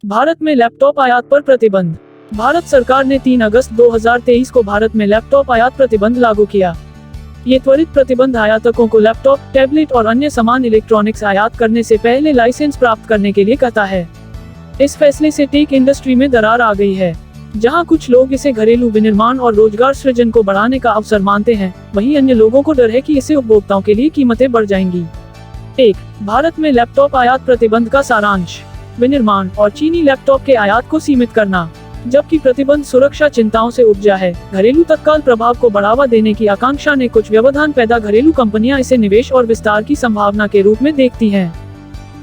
भारत में लैपटॉप आयात पर प्रतिबंध। भारत सरकार ने 3 अगस्त 2023 को भारत में लैपटॉप आयात प्रतिबंध लागू किया। ये त्वरित प्रतिबंध आयातकों को लैपटॉप, टैबलेट और अन्य सामान इलेक्ट्रॉनिक्स आयात करने से पहले लाइसेंस प्राप्त करने के लिए कहता है। इस फैसले से टेक इंडस्ट्री में दरार आ गई है। जहां कुछ लोग इसे घरेलू विनिर्माण और रोजगार सृजन को बढ़ाने का अवसर मानते हैं, वहीं अन्य लोगों को डर है कि इससे उपभोक्ताओं के लिए कीमतें बढ़ जाएंगी। 1. भारत में लैपटॉप आयात प्रतिबंध का सारांश। विनिर्माण और चीनी लैपटॉप के आयात को सीमित करना। जबकि प्रतिबंध सुरक्षा चिंताओं से उपजा है, घरेलू तत्काल प्रभाव को बढ़ावा देने की आकांक्षा ने कुछ व्यवधान पैदा घरेलू कंपनियां इसे निवेश और विस्तार की संभावना के रूप में देखती हैं।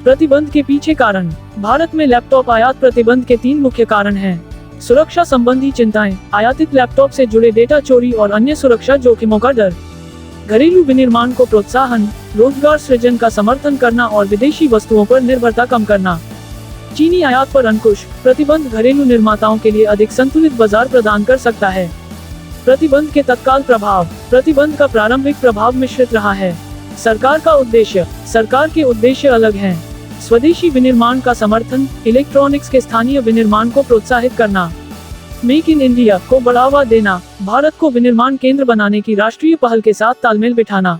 प्रतिबंध के पीछे कारण। भारत में लैपटॉप आयात प्रतिबंध के 3 मुख्य कारण हैं। सुरक्षा संबंधी चिंताएं, आयातित लैपटॉप से जुड़े डेटा चोरी और अन्य सुरक्षा जोखिमों का डर। घरेलू विनिर्माण को प्रोत्साहन, रोजगार सृजन का समर्थन करना और विदेशी वस्तुओं पर निर्भरता कम करना। चीनी आयात पर अंकुश। प्रतिबंध घरेलू निर्माताओं के लिए अधिक संतुलित बाजार प्रदान कर सकता है। प्रतिबंध के तत्काल प्रभाव। प्रतिबंध का प्रारंभिक प्रभाव मिश्रित रहा है। सरकार का उद्देश्य। सरकार के उद्देश्य अलग हैं। स्वदेशी विनिर्माण का समर्थन, इलेक्ट्रॉनिक्स के स्थानीय विनिर्माण को प्रोत्साहित करना, मेक इन इंडिया को बढ़ावा देना, भारत को विनिर्माण केंद्र बनाने की राष्ट्रीय पहल के साथ तालमेल बिठाना,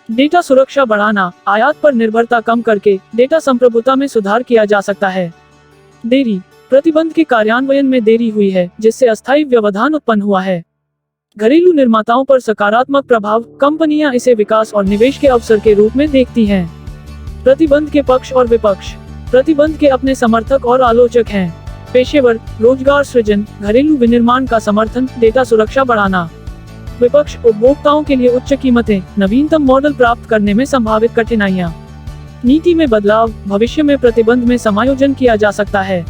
डेटा सुरक्षा बढ़ाना, आयात पर निर्भरता कम करके डेटा संप्रभुता में सुधार किया जा सकता है। देरी। प्रतिबंध के कार्यान्वयन में देरी हुई है, जिससे अस्थायी व्यवधान उत्पन्न हुआ है। घरेलू निर्माताओं पर सकारात्मक प्रभाव। कंपनियां इसे विकास और निवेश के अवसर के रूप में देखती हैं। प्रतिबंध के पक्ष और विपक्ष। प्रतिबंध के अपने समर्थक और आलोचक हैं। पेशेवर, रोजगार सृजन, घरेलू विनिर्माण का समर्थन, डेटा सुरक्षा बढ़ाना। विपक्ष, उपभोक्ताओं के लिए उच्च कीमतें, नवीनतम मॉडल प्राप्त करने में संभावित कठिनाइयां। नीति में बदलाव, भविष्य में प्रतिबंध में समायोजन किया जा सकता है।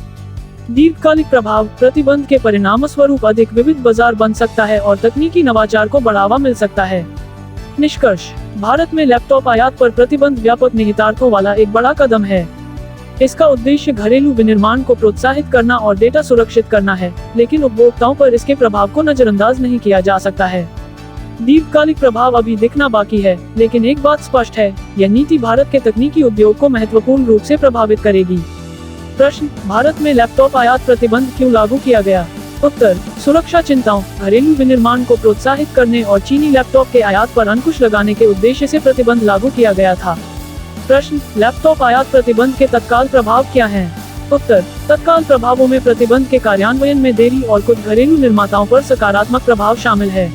दीर्घकालिक प्रभाव। प्रतिबंध के परिणामस्वरूप अधिक विविध बाजार बन सकता है और तकनीकी नवाचार को बढ़ावा मिल सकता है। निष्कर्ष। भारत में लैपटॉप आयात पर प्रतिबंध व्यापक निहितार्थों वाला एक बड़ा कदम है। इसका उद्देश्य घरेलू विनिर्माण को प्रोत्साहित करना और डेटा सुरक्षित करना है, लेकिन उपभोक्ताओं पर इसके प्रभाव को नजरअंदाज नहीं किया जा सकता है। दीर्घकालिक प्रभाव अभी दिखना बाकी है, लेकिन एक बात स्पष्ट है, यह नीति भारत के तकनीकी उद्योग को महत्वपूर्ण रूप से प्रभावित करेगी। प्रश्न: भारत में लैपटॉप आयात प्रतिबंध क्यों लागू किया गया? उत्तर: सुरक्षा चिंताओं, घरेलू विनिर्माण को प्रोत्साहित करने और चीनी लैपटॉप के आयात पर अंकुश लगाने के उद्देश्य से प्रतिबंध लागू किया गया था। प्रश्न: लैपटॉप आयात प्रतिबंध के तत्काल प्रभाव क्या हैं? उत्तर: तत्काल प्रभावों में प्रतिबंध के कार्यान्वयन में देरी और कुछ घरेलू निर्माताओं पर सकारात्मक प्रभाव शामिल है।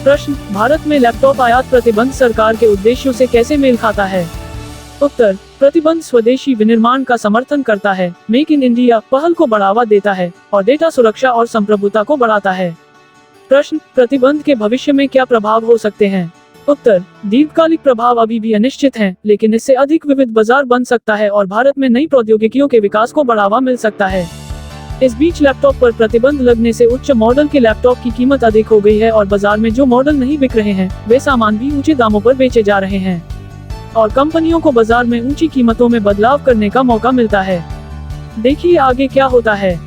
प्रश्न: भारत में लैपटॉप आयात प्रतिबंध सरकार के उद्देश्यों से कैसे मेल खाता है? उत्तर: प्रतिबंध स्वदेशी विनिर्माण का समर्थन करता है, मेक इन इंडिया पहल को बढ़ावा देता है और डेटा सुरक्षा और संप्रभुता को बढ़ाता है। प्रश्न: प्रतिबंध के भविष्य में क्या प्रभाव हो सकते हैं? उत्तर: दीर्घकालिक प्रभाव अभी भी अनिश्चित हैं, लेकिन इससे अधिक विविध बाजार बन सकता है और भारत में नई प्रौद्योगिकियों के विकास को बढ़ावा मिल सकता है। इस बीच लैपटॉप पर प्रतिबंध लगने से उच्च मॉडल के लैपटॉप की कीमत अधिक हो गई है और बाजार में जो मॉडल नहीं बिक रहे हैं, वे सामान भी ऊंचे दामों पर बेचे जा रहे हैं और कंपनियों को बाजार में ऊंची कीमतों में बदलाव करने का मौका मिलता है। देखिए आगे क्या होता है।